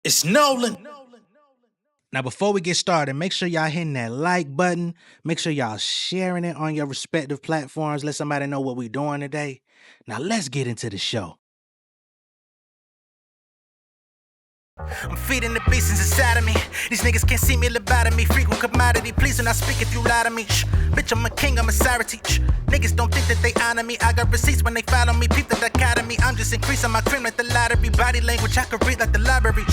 It's Nolan. Now, before we get started, make sure y'all hitting that like button. Make sure y'all sharing it on your respective platforms. Let somebody know what we're doing today. Now, let's get into the show. I'm feeding the beast inside of me. These niggas can't see me, lobotomy. Frequent commodity, please do not speak if you lie to me. Bitch, I'm a king, I'm a sorority. Niggas don't think that they honor me. I got receipts when they follow me. Peep the dichotomy. I'm just increasing my cream like the lottery. Body language, I could read like the library.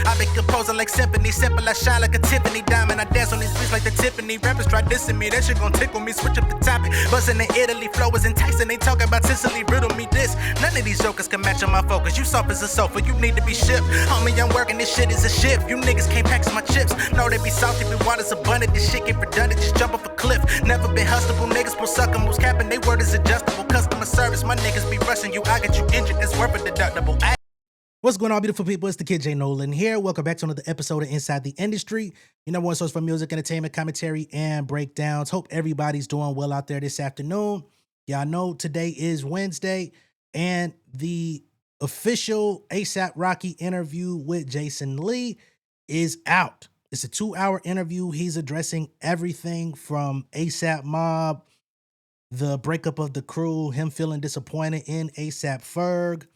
I be composing like symphony. Simple, I shine like a Tiffany diamond. I dance on these beats like the Tiffany. Rappers try dissing me. That shit gon' tickle me. Switch up the topic. Buzzing in Italy, flow is enticing. They talk about Sicily, riddle me this. None of these jokers can match on my focus. You soft as a sofa, you need to be shipped. Homie, I'm working, this shit is a ship. You niggas can't pack my chips. No, they be salty, but water's abundant. This shit get redundant, just jump off a cliff. Never been hustable, niggas pull sucker moves. Capping, they word is adjustable. Customer service, my niggas be rushing you. I get you injured, that's worth a deductible. What's going on, beautiful people? It's the kid J Nolan here. Welcome back to another episode of Inside the Industry, your number one source for music, entertainment, commentary, and breakdowns. Hope everybody's doing well out there this afternoon. Y'all know today is Wednesday, and the official ASAP Rocky interview with Jason Lee is out. It's a 2-hour interview. He's addressing everything from ASAP Mob, the breakup of the crew, him feeling disappointed in ASAP Ferg,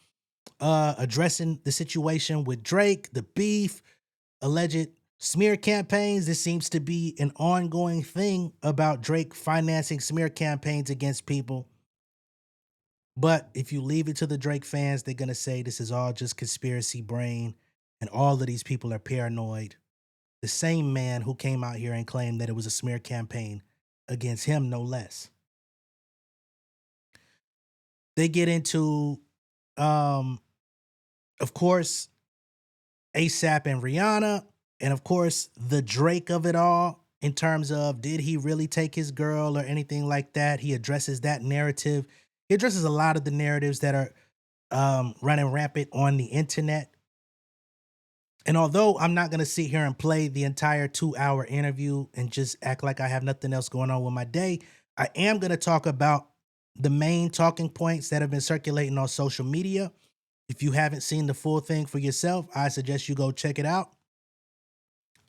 addressing the situation with Drake, the beef, alleged smear campaigns. This seems to be an ongoing thing about Drake financing smear campaigns against people. But if you leave it to the Drake fans, they're going to say this is all just conspiracy brain and all of these people are paranoid. The same man who came out here and claimed that it was a smear campaign against him, no less. They get into, of course, ASAP and Rihanna, and of course, the Drake of it all in terms of did he really take his girl or anything like that. He addresses that narrative. He addresses a lot of the narratives that are running rampant on the internet. And although I'm not going to sit here and play the entire 2-hour interview and just act like I have nothing else going on with my day, I am going to talk about the main talking points that have been circulating on social media. If you haven't seen the full thing for yourself, I suggest you go check it out.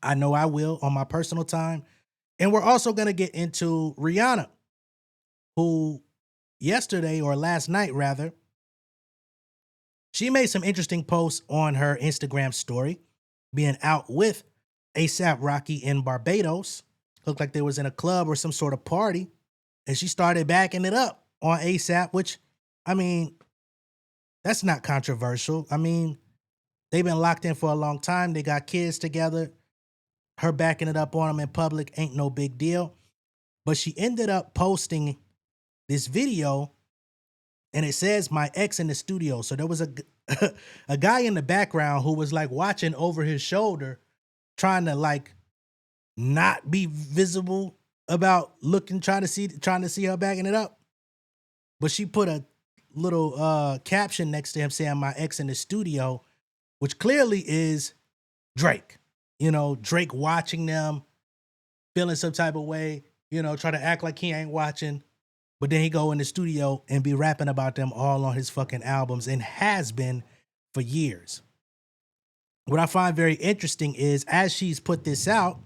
I know I will on my personal time. And we're also going to get into Rihanna, who yesterday, or last night rather, she made some interesting posts on her Instagram story, being out with ASAP Rocky in Barbados. Looked like they was in a club or some sort of party. And she started backing it up on ASAP, which, I mean, that's not controversial. I mean, they've been locked in for a long time. They got kids together. Her backing it up on them in public ain't no big deal. But she ended up posting this video, and it says my ex in the studio. So there was a guy in the background who was like watching over his shoulder, trying to like not be visible about looking, trying to see her backing it up. But she put a little caption next to him saying my ex in the studio, which clearly is Drake. You know, Drake watching them, feeling some type of way, you know, try to act like he ain't watching. But then he go in the studio and be rapping about them all on his fucking albums, and has been for years. What I find very interesting is, as she's put this out,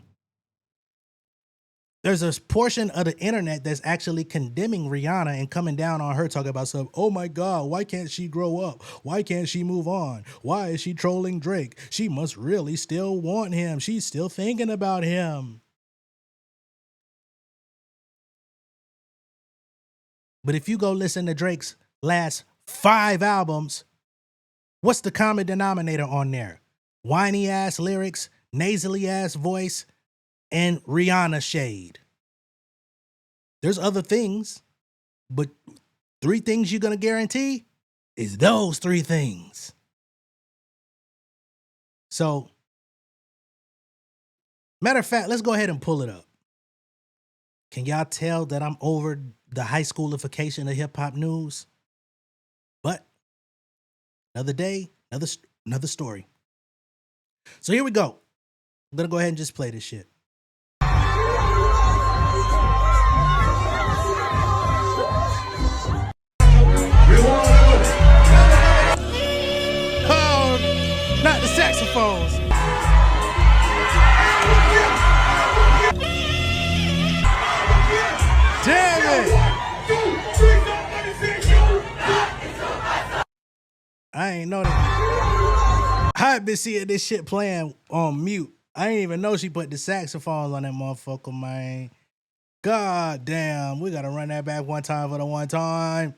there's a portion of the internet that's actually condemning Rihanna and coming down on her, talking about stuff. Oh my God, why can't she grow up? Why can't she move on? Why is she trolling Drake? She must really still want him. She's still thinking about him. But if you go listen to Drake's last 5 albums, what's the common denominator on there? Whiny ass lyrics, nasally ass voice, and Rihanna shade. There's other things, but 3 things you're going to guarantee is those 3 things. So, matter of fact, let's go ahead and pull it up. Can y'all tell that I'm over the high schoolification of hip hop news? But another day, another story. So here we go. I'm going to go ahead and just play this shit. Oh, not the saxophones. I ain't know that. I've been seeing this shit playing on mute. I didn't even know she put the saxophones on that motherfucker, man. God damn, we gotta run that back one time for the one time.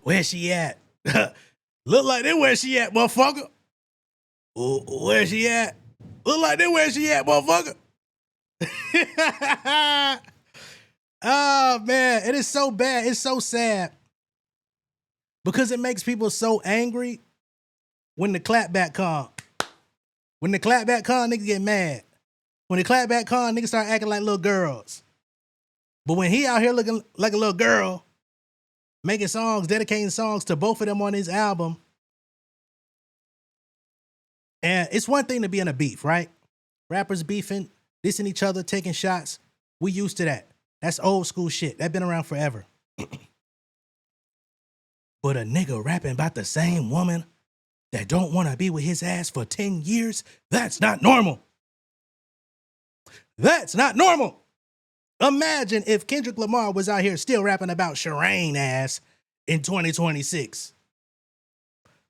Where she at? Look like they where she at, motherfucker. Where she at? Look like they where she at, motherfucker. Oh man, it is so bad. It's so sad because it makes people so angry when the clapback come. When the clapback come, niggas get mad. When the clapback come, niggas start acting like little girls. But when he out here looking like a little girl, making songs, dedicating songs to both of them on his album, and it's one thing to be in a beef, right? Rappers beefing, dissing each other, taking shots. We used to that. That's old school shit. That been around forever. But a nigga rapping about the same woman that don't want to be with his ass for 10 years, that's not normal. That's not normal. Imagine if Kendrick Lamar was out here still rapping about Shireen ass in 2026.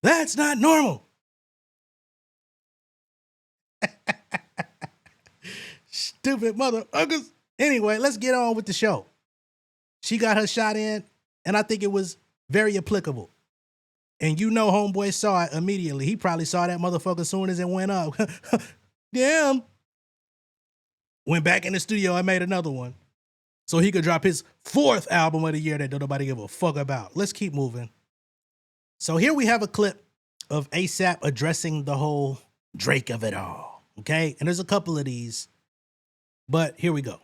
That's not normal. Stupid motherfuckers. Anyway, let's get on with the show. She got her shot in, and I think it was very applicable. And you know homeboy saw it immediately. He probably saw that motherfucker as soon as it went up. Damn. Went back in the studio and made another one so he could drop his 4th album of the year that don't nobody give a fuck about. Let's keep moving. So here we have a clip of ASAP addressing the whole Drake of it all, okay? And there's a couple of these, but here we go.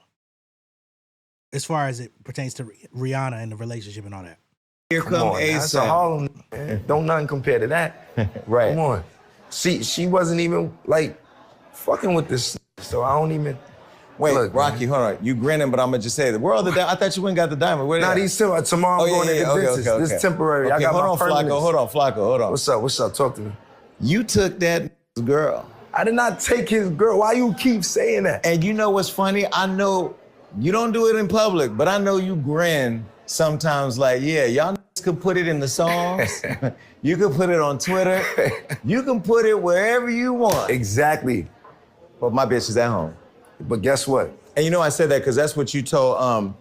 As far as it pertains to Rihanna and the relationship and all that. Here come That's a Harlem, man. Don't nothing compare to that. Right. Come on. She wasn't even like fucking with this, so I don't even. Wait, Look, Rocky, hold on. You grinning, but I'm gonna just say the world. I thought you went and got the diamond. Where Nah, they at? these tomorrow I'm going to the dentist. Okay. This is temporary. I Okay, got hold my on, permanents. Flacco. Hold on. What's up? Talk to me. You took that girl. I did not take his girl. Why you keep saying that? And you know what's funny? I know you don't do it in public, but I know you grin sometimes like, yeah, y'all could put it in the songs. You could put it on Twitter. You can put it wherever you want. Exactly. But my bitch is at home. But guess what? And you know I said that because that's what you told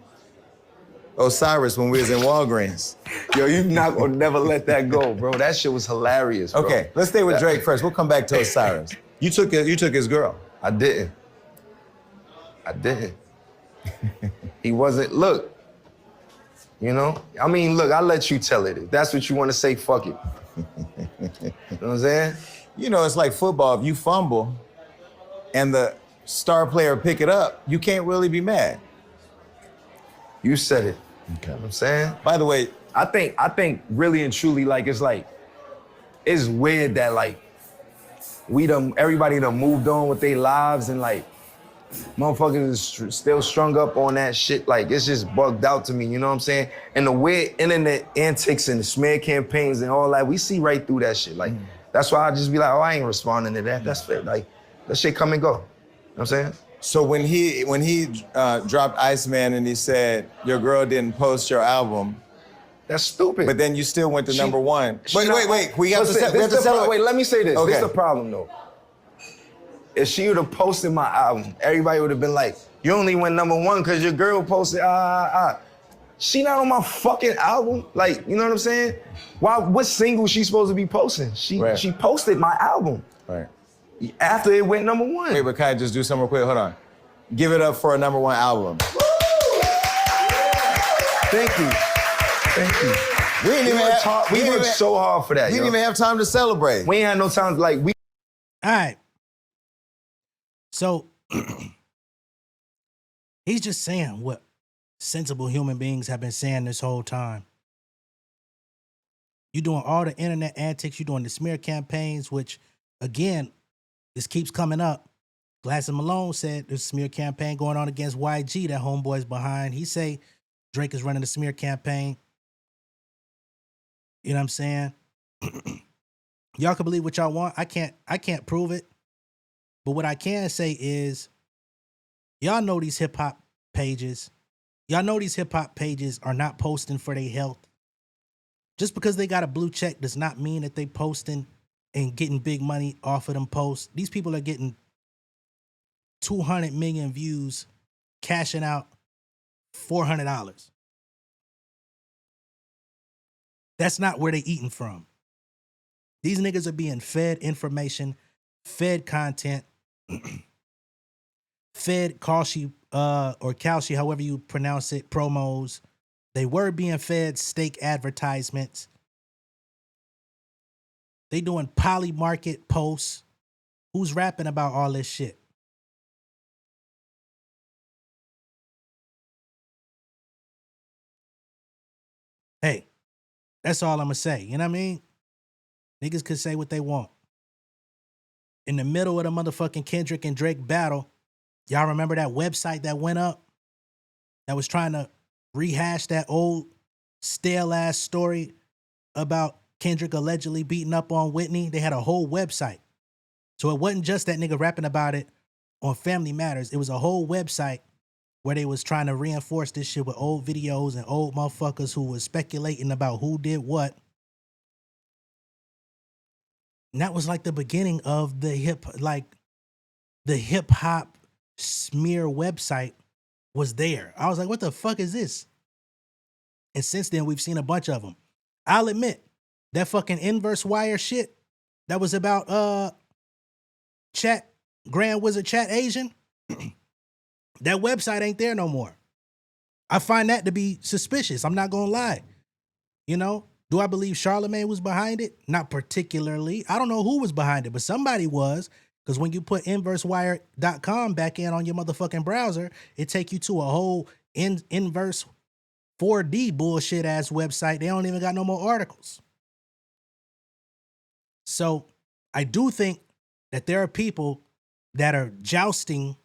Osiris when we was in Walgreens. Yo, you not gonna never let that go, bro. That shit was hilarious, bro. Okay, let's stay with Drake first. We'll come back to Osiris. You took his girl. I didn't. He wasn't, look. You know? I mean, look, I'll let you tell it. If that's what you want to say, fuck it. You know what I'm saying? You know, it's like football. If you fumble and the star player pick it up, you can't really be mad. You said it. Okay. You know what I'm saying? By the way, I think really and truly, it's weird that everybody done moved on with their lives and motherfuckers is still strung up on that shit. Like, it's just bugged out to me, you know what I'm saying? And the weird internet antics and the smear campaigns and all that, we see right through that shit. Like, that's why I just be like, oh, I ain't responding to that. That's fair. Like, that shit come and go. You know what I'm saying? so when he dropped Iceman and he said, your girl didn't post your album, That's stupid. but then you still went to number one. Wait. We have to Listen, celebrate. Wait, let me say this. Okay. This is the problem, though. If she would have posted my album, everybody would have been like, you only went number one because your girl posted, She not on my fucking album. Like, you know what I'm saying? What single she supposed to be posting? She posted my album. Right. After it went number one. Wait, but can I just do something real quick? Hold on. Give it up for a number one album. Thank you. We didn't even have, We worked so hard for that, We didn't even have time to celebrate. We ain't had no time to All right. So he's just saying what sensible human beings have been saying this whole time. You're doing all the internet antics, you're doing the smear campaigns, which, again, this keeps coming up. Glass and Malone said there's a smear campaign going on against YG that homeboy's behind. He say Drake is running a smear campaign. You know what I'm saying? Y'all can believe what y'all want. I can't prove it. But what I can say is, y'all know these hip hop pages. Y'all know these hip hop pages are not posting for their health. Just because they got a blue check does not mean that they posting and getting big money off of them posts. These people are getting 200 million views, cashing out $400. That's not where they eating from. These niggas are being fed information, fed content, fed Kalshi or Kalshi, however you pronounce it, promos. They were being fed steak advertisements. They doing poly market posts. Who's rapping about all this shit? Hey, that's all I'm gonna say. You know what I mean? Niggas could say what they want. In the middle of the motherfucking Kendrick and Drake battle, y'all remember that website that went up that was trying to rehash that old stale ass story about Kendrick allegedly beating up on Whitney? They had a whole website. So it wasn't just that nigga rapping about it on Family Matters. It was a whole website where they was trying to reinforce this shit with old videos and old motherfuckers who was speculating about who did what. And that was like the beginning of the hip hop smear website was there. I was like, what the fuck is this? And since then, we've seen a bunch of them. I'll admit, that fucking inverse wire shit that was about Grand Wizard Chat Asian, that website ain't there no more. I find that to be suspicious. I'm not gonna lie. You know, do I believe Charlemagne was behind it? Not particularly. I don't know who was behind it, but somebody was. Because when you put inversewire.com back in on your motherfucking browser, it take you to a whole inverse 4D bullshit ass website. They don't even got no more articles. So I do think that there are people that are jousting,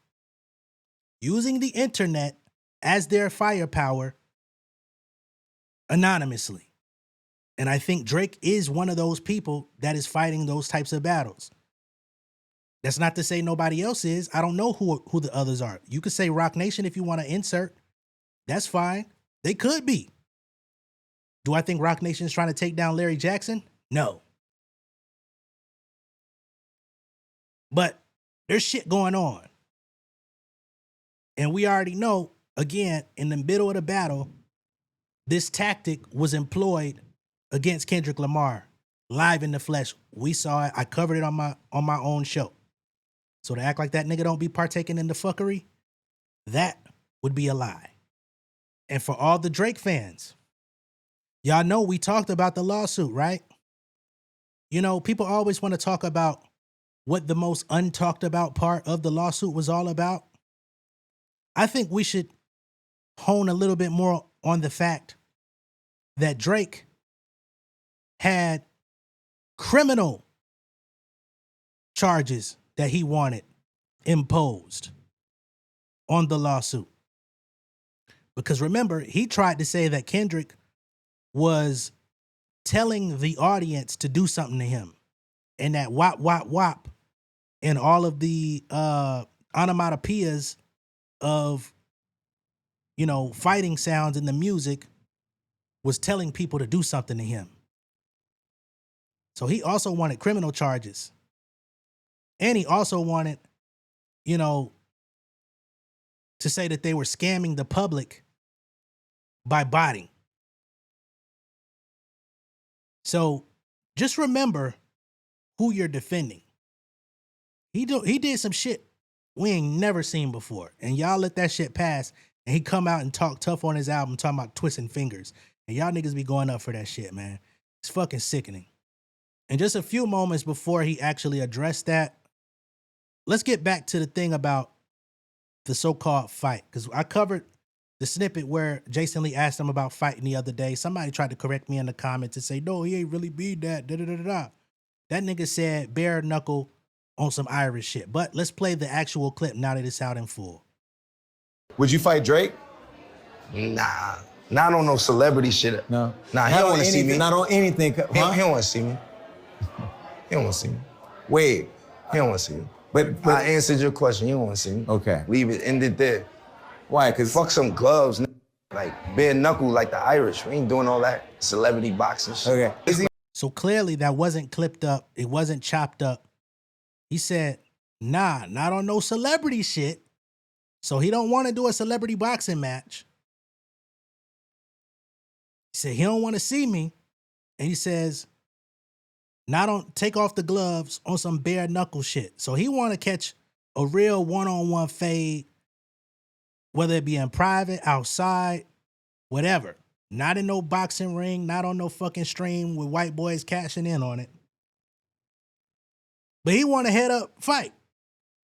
using the internet as their firepower anonymously. And I think Drake is one of those people that is fighting those types of battles. That's not to say nobody else is. I don't know who the others are. You could say Rock Nation if you want to insert. That's fine. They could be. Do I think Rock Nation is trying to take down Larry Jackson? No. But there's shit going on. And we already know, again, in the middle of the battle, this tactic was employed against Kendrick Lamar, live in the flesh. We saw it. I covered it on my own show. So to act like that nigga don't be partaking in the fuckery, that would be a lie. And for all the Drake fans, y'all know we talked about the lawsuit, right? You know, people always want to talk about what the most untalked about part of the lawsuit was all about. I think we should hone a little bit more on the fact that Drake had criminal charges that he wanted imposed on the lawsuit. Because remember, he tried to say that Kendrick was telling the audience to do something to him. And that wop, wop, wop, and all of the onomatopoeias of, you know, fighting sounds in the music was telling people to do something to him. So he also wanted criminal charges. And he also wanted, you know, to say that they were scamming the public by botting. So just remember who you're defending. He did some shit we ain't never seen before. And y'all let that shit pass. And he come out and talk tough on his album talking about twisting fingers. And y'all niggas be going up for that shit, man. It's fucking sickening. And just a few moments before he actually addressed that, let's get back to the thing about the so-called fight. Because I covered the snippet where Jason Lee asked him about fighting the other day. Somebody tried to correct me in the comments and say, no, he ain't really beat that. Da-da-da-da-da. That nigga said bare knuckle on some Irish shit. But let's play the actual clip now that it's out in full. Would you fight Drake? Nah, not on no celebrity shit. No. Nah, he don't want to see me. Not on anything. He don't want to see me. He don't want to see me. Wait. He don't want to see me. But I answered your question. You don't want to see me. Okay. Leave it. End it there. Why? Because Fuck some gloves, like bare knuckle like the Irish. We ain't doing all that celebrity boxing shit. Okay. Is he? So clearly that wasn't clipped up. It wasn't chopped up. He said, nah, not on no celebrity shit. So he don't want to do a celebrity boxing match. He said he don't want to see me. And he says, not on take off the gloves on some bare knuckle shit. So he want to catch a real one-on-one fade, whether it be in private, outside, whatever. Not in no boxing ring, not on no fucking stream with white boys cashing in on it. But he want a head up fight.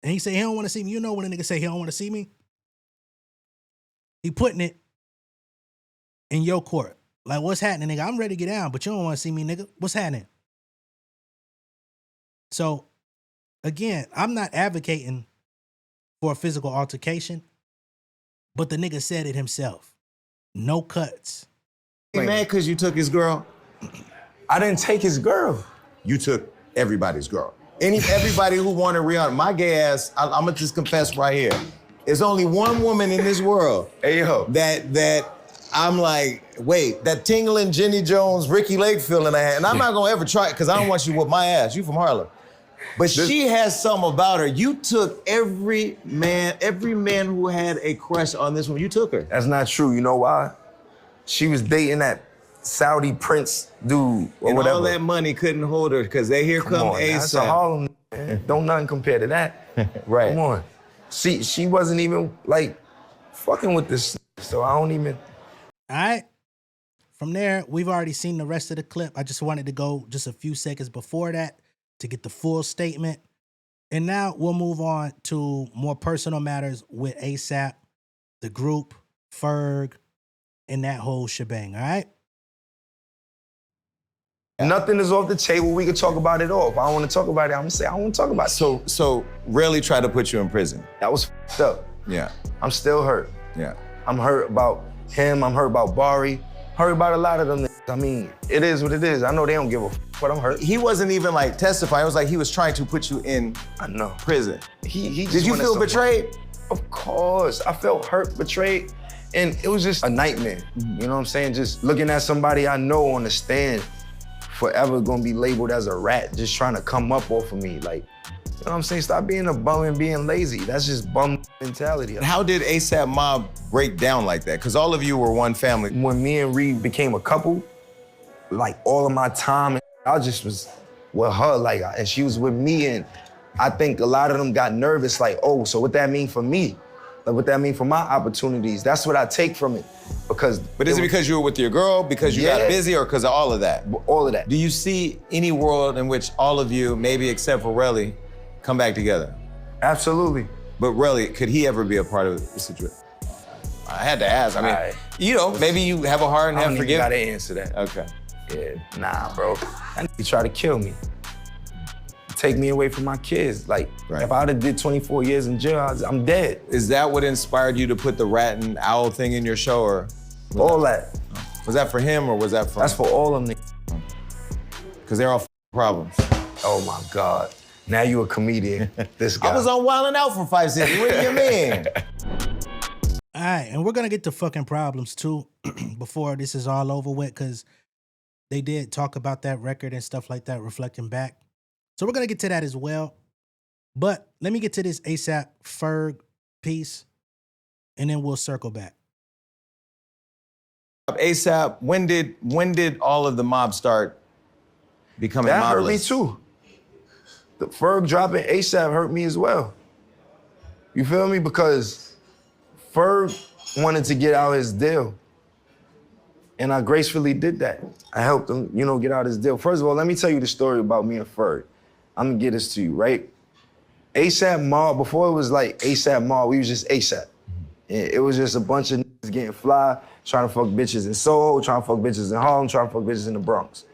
And he said he don't want to see me. You know when a nigga say he don't want to see me? He putting it in your court. Like, what's happening, nigga? I'm ready to get down, but you don't want to see me, nigga. What's happening? So, again, I'm not advocating for a physical altercation, but the nigga said it himself. No cuts. You mad because you took his girl? I didn't take his girl. You took everybody's girl. Everybody who wanted Rihanna. My gay ass, I'm gonna just confess right here. There's only one woman in this world that I'm like, wait, that tingling Jenny Jones, Ricky Lake feeling I had, and I'm not gonna ever try it because I don't want you with my ass. You from Harlem. But she has something about her. You took every man who had a crush on this one, you took her. That's not true. You know why? She was dating that Saudi prince dude or And whatever. all that money couldn't hold her because here come on, that's a ASAP. Harlem, man. Don't nothing compare to that. Right. Come on. She wasn't even like fucking with this, so I don't even. All right. From there, we've already seen the rest of the clip. I just wanted to go just a few seconds before that to get the full statement. And now we'll move on to more personal matters with ASAP, the group, Ferg, and that whole shebang, all right? Nothing is off the table. We can talk about it all. If I don't want to talk about it, I'm gonna say I don't want to talk about it. So really try to put you in prison. That was fucked up. Yeah. I'm still hurt. Yeah. I'm hurt about him. I'm hurt about Bari. Hurt about a lot of them. I mean, it is what it is. I know they don't give a fuck, but I'm hurt. He wasn't even like testifying. It was like he was trying to put you in prison. He Did you feel betrayed? Of course. I felt hurt, betrayed, and it was just a nightmare. You know what I'm saying? Just looking at somebody I know on the stand forever gonna be labeled as a rat, just trying to come up off of me. Like, you know what I'm saying? Stop being a bum and being lazy. That's just bum mentality. How did ASAP Mob break down like that? Because all of you were one family. When me and Reed became a couple, like all of my time, I just was with her, like, and she was with me, and I think a lot of them got nervous, like, oh, so what that mean for me? Like, what that mean for my opportunities? That's what I take from it, because. But is it because you were with your girl, because you got busy, or because of all of that? All of that. Do you see any world in which all of you, maybe except for Relly, come back together? Absolutely. But Relly, could he ever be a part of the situation? I had to ask. I mean, you know, maybe you have a heart and have forgiveness. I don't even gotta answer that. Okay. Yeah, nah, bro. He tried to kill me. Take me away from my kids. Like, if I would've did 24 years in jail, I'm dead. Is that what inspired you to put the rat and owl thing in your show, or? All that. Was that for him, or was that for? That's for all of them. Because they're all problems. Oh my God. Now you a comedian, this guy. I was on Wildin' Out for 5 seconds. What do you mean? All right, and we're gonna get to fucking problems too before this is all over with, because they did talk about that record and stuff like that, reflecting back. So we're gonna get to that as well. But let me get to this ASAP Ferg piece, and then we'll circle back. ASAP, when did all of the mob start becoming that hurt me mobless? too. The Ferg dropping ASAP hurt me as well. You feel me? Because Ferg wanted to get out his deal. And I gracefully did that. I helped him, you know, get out his deal. First of all, let me tell you the story about me and Ferg. I'm gonna get this to you, right? ASAP Mob, before it was like ASAP Mob, we was just ASAP. It was just a bunch of niggas getting fly, trying to fuck bitches in Soho, trying to fuck bitches in Harlem, trying to fuck bitches in the Bronx.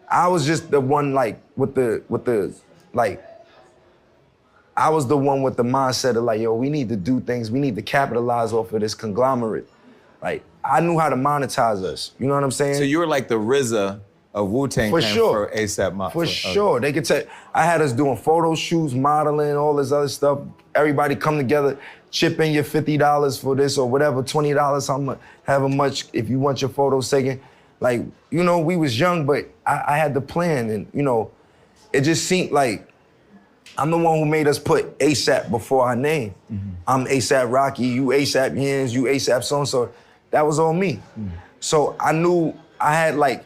I was just the one like with the like I was the one with the mindset of like, yo, we need to do things. We need to capitalize off of this conglomerate. Like, I knew how to monetize us. You know what I'm saying? So you were like the RZA of Wu-Tang For Clan sure. for ASAP Mob. For sure. They could tell. I had us doing photo shoots, modeling, all this other stuff. Everybody come together, chip in your $50 for this or whatever, $20, however much, if you want your photos taken. Like, you know, we was young, but I had the plan, and, you know, it just seemed like I'm the one who made us put ASAP before our name. Mm-hmm. I'm ASAP Rocky, you ASAP Yens, you ASAP so-and-so. That was all me. Mm-hmm. So I knew I had like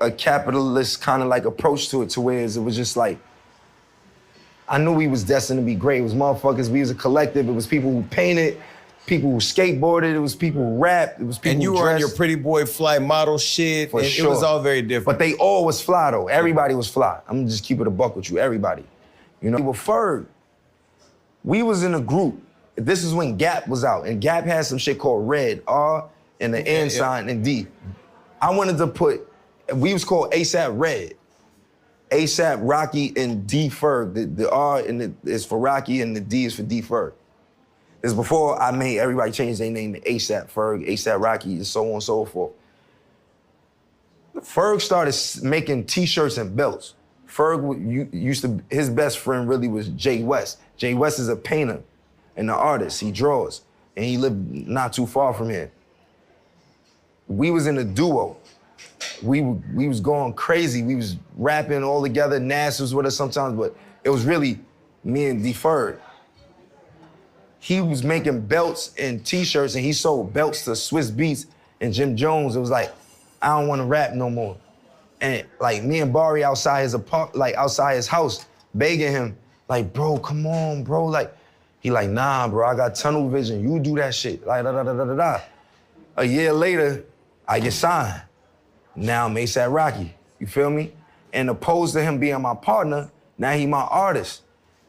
a capitalist kind of like approach to it, to where it was just like, I knew we was destined to be great. It was motherfuckers, we was a collective. It was people who painted, people who skateboarded, it was people who rapped, it was people and you who were on dressed. your pretty boy fly model shit. For and sure. It was all very different. But they all was fly though. Everybody was fly. I'm gonna just keep it a buck with you, everybody. You know, with Ferg, we was in a group. This is when Gap was out, and Gap had some shit called Red, R, and the N sign, and D. I wanted to put, we was called ASAP Red. ASAP Rocky and D Ferg. The R is for Rocky and the D is for D Ferg. It's before I made everybody change their name to ASAP Ferg, ASAP Rocky, and so on and so forth. Ferg started making t-shirts and belts. Ferg used to, his best friend really was Jay West. Jay West is a painter and an artist. He draws, and he lived not too far from here. We was in a duo. We was going crazy. We was rapping all together. Nas was with us sometimes, but it was really me and D Ferg. He was making belts and t-shirts, and he sold belts to Swiss Beats and Jim Jones. It was like, I don't want to rap no more. And like me and Barry outside his outside his house, begging him, like, bro, come on, bro. Like, he like, nah, bro, I got tunnel vision. You do that shit. Like, da-da-da-da-da-da. A year later, I get signed. Now I'm ASAP Rocky, you feel me? And opposed to him being my partner, now he my artist.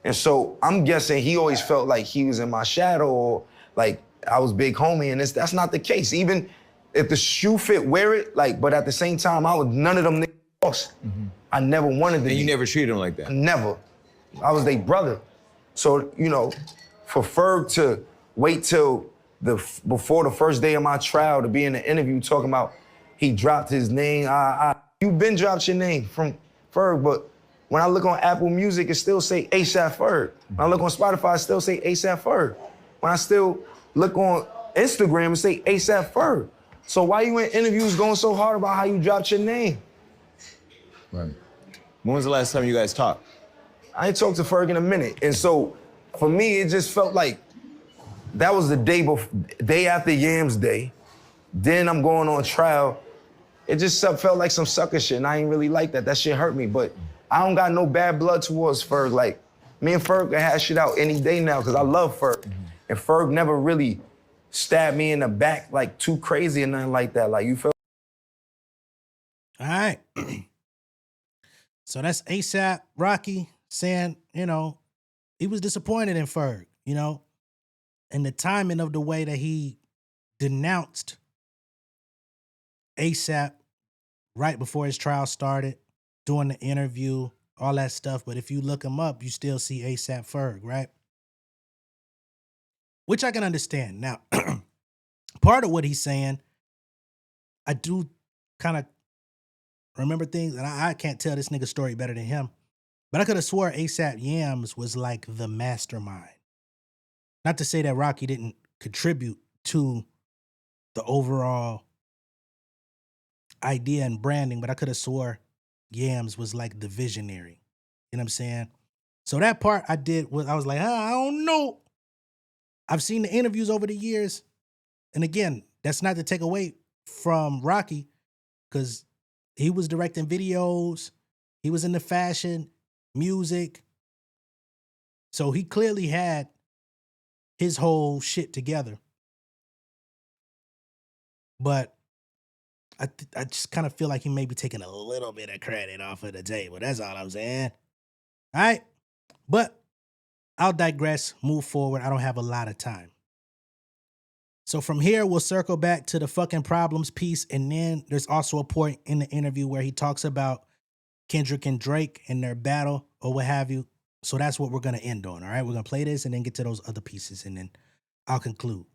And so I'm guessing he always felt like he was in my shadow, or like I was big homie, and that's not the case. Even if the shoe fit, wear it, like, but at the same time, I was none of them niggas boss. Mm-hmm. I never wanted to be. And you never treated him like that? Never. I was their brother. So, you know, for Ferg to wait till before the first day of my trial to be in the interview talking about he dropped his name, you been dropped your name from Ferg, but when I look on Apple Music, it still say ASAP Ferg. When I look on Spotify, it still say ASAP Ferg. When I still look on Instagram, it say ASAP Ferg. So why you in interviews going so hard about how you dropped your name? Right. When was the last time you guys talked? I ain't talked to Ferg in a minute. And so for me, it just felt like that was the day after Yams Day. Then I'm going on trial. It just felt like some sucker shit, and I ain't really like that. That shit hurt me, but I don't got no bad blood towards Ferg. Like, me and Ferg can hash shit out any day now, because I love Ferg. Mm-hmm. And Ferg never really stabbed me in the back like too crazy or nothing like that. Like, you feel? All right. So that's ASAP Rocky saying, you know, he was disappointed in Ferg, you know, and the timing of the way that he denounced ASAP right before his trial started, doing the interview, all that stuff. But if you look him up, you still see ASAP Ferg, right? Which I can understand. Now, part of what he's saying, I do kind of remember things, and I can't tell this nigga story better than him, but I could have swore ASAP Yams was like the mastermind. Not to say that Rocky didn't contribute to the overall idea and branding, but I could have swore Yams was like the visionary. You know what I'm saying? So that part I did was, I was like, I don't know. I've seen the interviews over the years. And again, that's not to take away from Rocky, because he was directing videos. He was in the fashion, music. So he clearly had his whole shit together. But I just kind of feel like he may be taking a little bit of credit off of the table. That's all I'm saying. All right? But I'll digress, move forward. I don't have a lot of time. So from here, we'll circle back to the fucking problems piece. And then there's also a point in the interview where he talks about Kendrick and Drake and their battle or what have you. So that's what we're gonna end on. All right, we're gonna play this and then get to those other pieces, and then I'll conclude.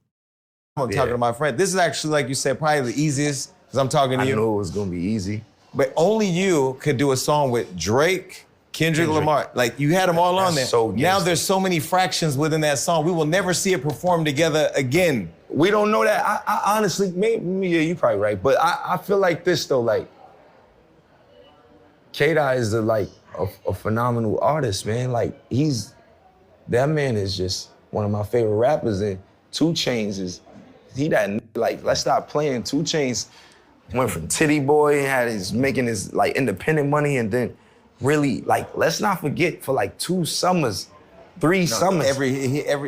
I'm talking to my friend. This is actually, like you said, probably the easiest because I'm talking to I you. knew it was gonna be easy. But only you could do a song with Drake, Kendrick Lamar. Like, you had them all on there. So now there's so many fractions within that song. We will never see it perform together again. We don't know that. I honestly, maybe yeah, you're probably right. But I feel like this though, like, K-Dot is a phenomenal artist, man. Like, that man is just one of my favorite rappers. And 2 Chainz is, like, let's stop playing. 2 Chainz went from Titty Boy and making his like independent money, and then really, like, let's not forget, for like 2 summers, 3 summers. Every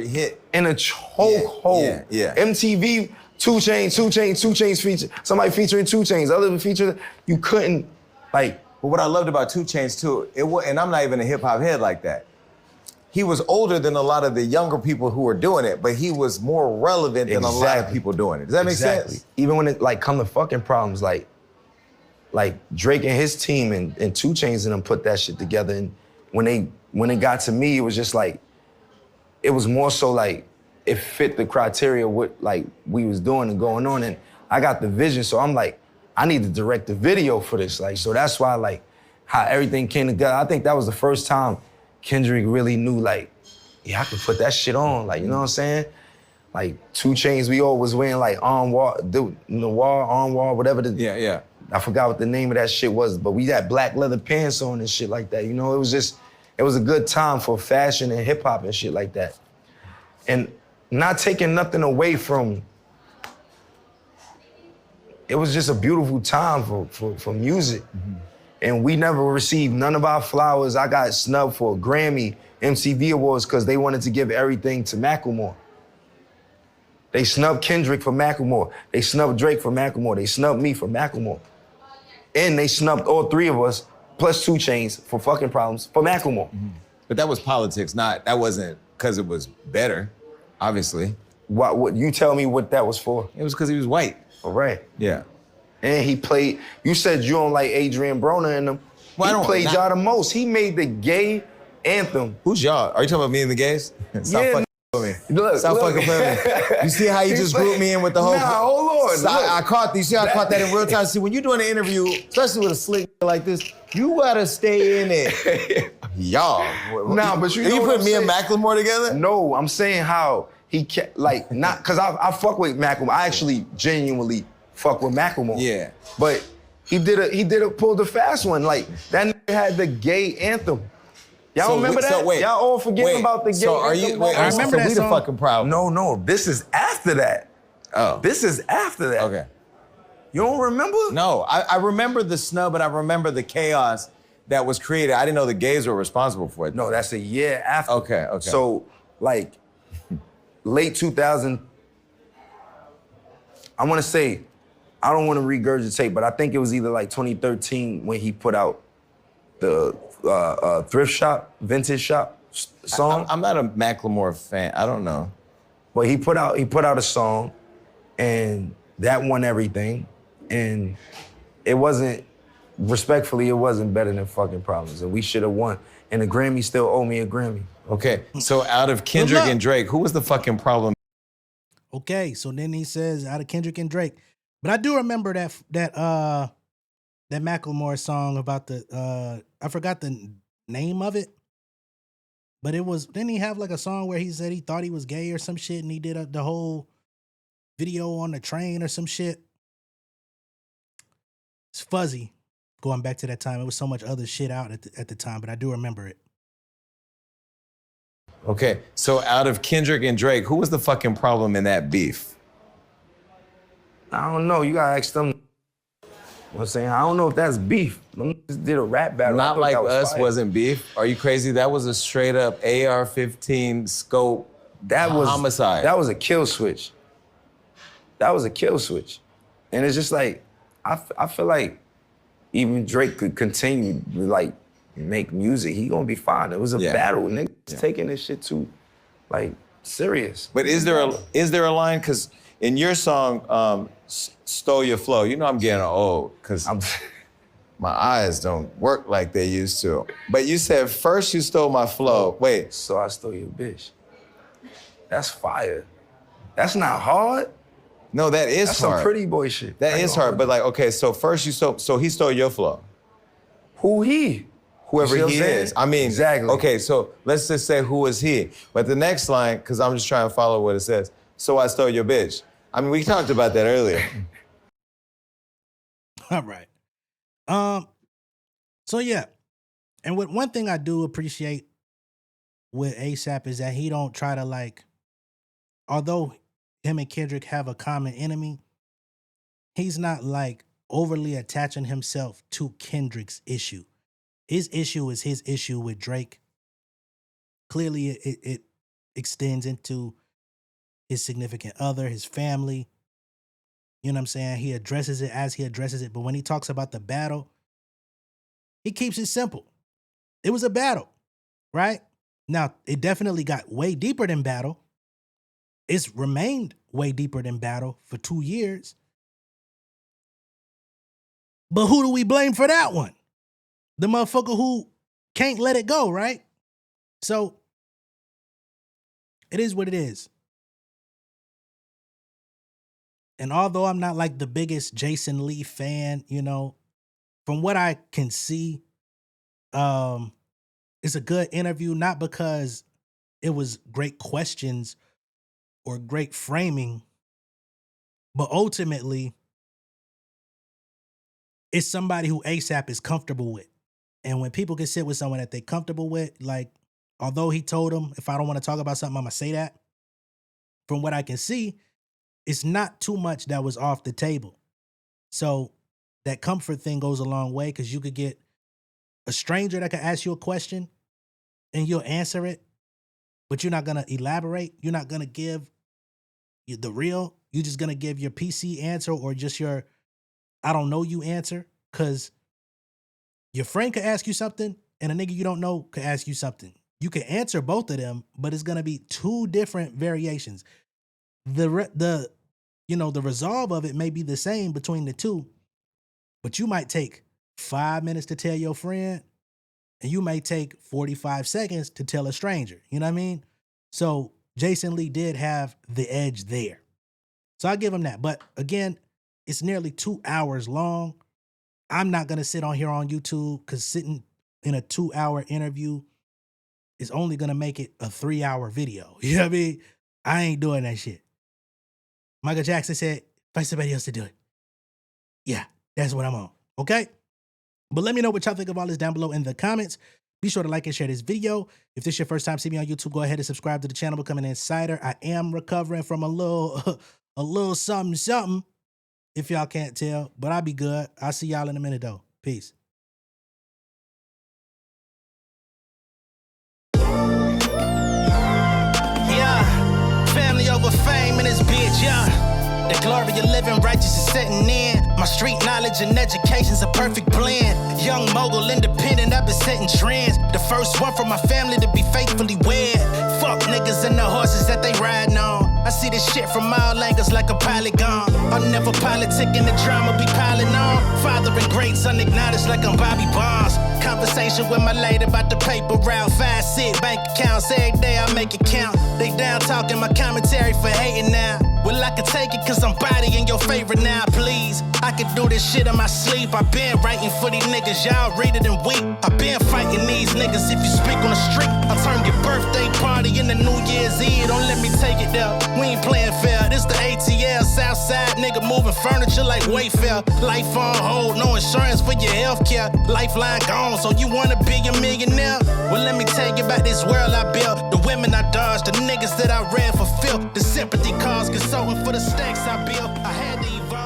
hit. In a chokehold. Yeah. MTV, 2 Chainz feature, somebody featuring 2 Chainz, other feature, you couldn't, like. But what I loved about 2 Chainz too, and I'm not even a hip hop head like that. He was older than a lot of the younger people who were doing it, but he was more relevant than a lot of people doing it. Does that make sense? Even when it like come to fucking problems, like Drake and his team and 2 Chainz and them put that shit together. And when it got to me, it was just like, it was more so like it fit the criteria of what like we was doing and going on. And I got the vision, so I'm like, I need to direct the video for this. Like, so that's why like how everything came together. I think that was the first time Kendrick really knew, like, yeah, I could put that shit on. Like, you know what I'm saying? Like 2 Chainz, we all was wearing like noir, whatever the. Yeah. I forgot what the name of that shit was, but we had black leather pants on and shit like that. You know, it was a good time for fashion and hip hop and shit like that. And not taking nothing away from, it was just a beautiful time for music. Mm-hmm. And we never received none of our flowers. I got snubbed for Grammy, MTV Awards, because they wanted to give everything to Macklemore. They snubbed Kendrick for Macklemore. They snubbed Drake for Macklemore. They snubbed me for Macklemore. And they snubbed all 3 of us, plus 2 Chainz, for fucking problems, for Macklemore. Mm-hmm. But that was politics, that wasn't because it was better, obviously. What you tell me what that was for? It was because he was white. All right. Yeah. And he played, you said you don't like Adrian Broner and them. Well, he played y'all the most. He made the gay anthem. Who's y'all? Are you talking about me and the gays? Stop fucking with me. Stop fucking playing with me. You see how you just grouped me in with the whole... Nah, hold on. I caught these. See how I caught that in real time? See, when you're doing an interview, especially with a slick like this, you gotta stay in it. Y'all. Nah, but you know you what put me and Macklemore together? No, I'm saying how he kept, like, not, because I fuck with Macklemore. I actually genuinely fuck with Macklemore. Yeah. But he pulled a fast one. Like, that nigga had the gay anthem. Y'all remember that? So wait, y'all all forgetting about the gay anthem? I remember that we song. the fucking problem. No, this is after that. Oh. This is after that. Okay. You don't remember? No, I remember the snub, and I remember the chaos that was created. I didn't know the gays were responsible for it. No, that's a year after. Okay. So, like, late 2000, I want to say, I don't want to regurgitate, but I think it was either like 2013 when he put out the thrift shop, vintage shop song. I'm not a Macklemore fan. I don't know. But he put out a song, and that won everything. And it wasn't, respectfully, it wasn't better than fucking Problems. And we should have won. And the Grammy still owe me a Grammy. Okay, so out of Kendrick and Drake, who was the fucking problem? Okay, so then he says out of Kendrick and Drake. But I do remember that Macklemore song about the I forgot the name of it. But it was, didn't he have like a song where he said he thought he was gay or some shit, and he did the whole video on the train or some shit? It's fuzzy going back to that time. It was so much other shit out at the time, but I do remember it. Okay, so out of Kendrick and Drake, who was the fucking problem in that beef? I don't know. You gotta ask them. You know what I'm saying? I don't know if that's beef. Them just did a rap battle. Not like us fire. wasn't beef. Are you crazy? That was a straight up AR-15 scope homicide. That was a kill switch. That was a kill switch. And it's just like, I feel like even Drake could continue to like make music. He gonna be fine. It was a battle. Niggas taking this shit too, like, serious. But is there a line? Because in your song, Stole Your Flow, you know I'm getting old. My eyes don't work like they used to. But you said first you stole my flow. Wait. So I stole your bitch. That's fire. That's not hard. No, that is That's hard. some pretty boy shit. That is hard, but like, okay, so first you stole, so he stole your flow. Who he? Whoever You see what he I'm saying? is. I mean, exactly. Okay, so let's just say who is he? But the next line, because I'm just trying to follow what it says. So I stole your bitch. I mean, we talked about that earlier. All right. So yeah, and one thing I do appreciate with ASAP is that he don't try to like, although him and Kendrick have a common enemy, he's not like overly attaching himself to Kendrick's issue. His issue is his issue with Drake. Clearly, it extends into his significant other, his family. You know what I'm saying? He addresses it as he addresses it. But when he talks about the battle, he keeps it simple. It was a battle, right? Now, it definitely got way deeper than battle. It's remained way deeper than battle for 2 years. But who do we blame for that one? The motherfucker who can't let it go, right? So, it is what it is. And although I'm not like the biggest Jason Lee fan, you know, from what I can see, it's a good interview, not because it was great questions or great framing, but ultimately, it's somebody who ASAP is comfortable with. And when people can sit with someone that they're comfortable with, like, although he told them, if I don't want to talk about something, I'm going to say that. From what I can see, it's not too much that was off the table. So that comfort thing goes a long way because you could get a stranger that can ask you a question and you'll answer it, but you're not going to elaborate. You're not going to give the real. You're just going to give your PC answer or just your I don't know you answer, because your friend could ask you something and a nigga you don't know could ask you something. You can answer both of them, but it's going to be two different variations. The resolve of it may be the same between the two, but you might take 5 minutes to tell your friend and you may take 45 seconds to tell a stranger. You know what I mean? So Jason Lee did have the edge there. So I give him that. But again, it's nearly 2 hours long. I'm not going to sit on here on YouTube because sitting in a 2-hour interview is only going to make it a 3-hour video. You know what I mean? I ain't doing that shit. Michael Jackson said, find somebody else to do it. Yeah, that's what I'm on. Okay? But let me know what y'all think of all this down below in the comments. Be sure to like and share this video. If this is your first time seeing me on YouTube, go ahead and subscribe to the channel, become an insider. I am recovering from a little something, if y'all can't tell, but I'll be good. I'll see y'all in a minute though. Peace. Yeah, family over fame in this bitch, yeah. The glory of living righteous is setting in. My street knowledge and education's a perfect blend. Young mogul, independent, I've been setting trends. The first one from my family to be faithfully wed. Fuck niggas and the horses that they riding on. I see this shit from all angles like a polygon. I'm never politicking, the drama be piling on. Father and great son acknowledged like I'm Bobby Bonds. Conversation with my lady about the paper route. 5 sit bank accounts, every day I make it count. They down talking my commentary for hating now. Well, I can take it cause I'm bodying your favorite now, please. I can do this shit in my sleep. I been writing for these niggas, y'all read it and weep. I been fighting these niggas if you speak on the street. I turn your birthday party into New Year's Eve. Don't let me take it there. We ain't playing fair. This the ATL, Southside nigga moving furniture like Wayfair. Life on hold, no insurance for your healthcare. Lifeline gone, so you wanna be a millionaire? Well, let me tell you about this world I built. The women I dodged, the niggas that I read for filth. The sympathy calls, consulting for the stacks I built. I had to evolve.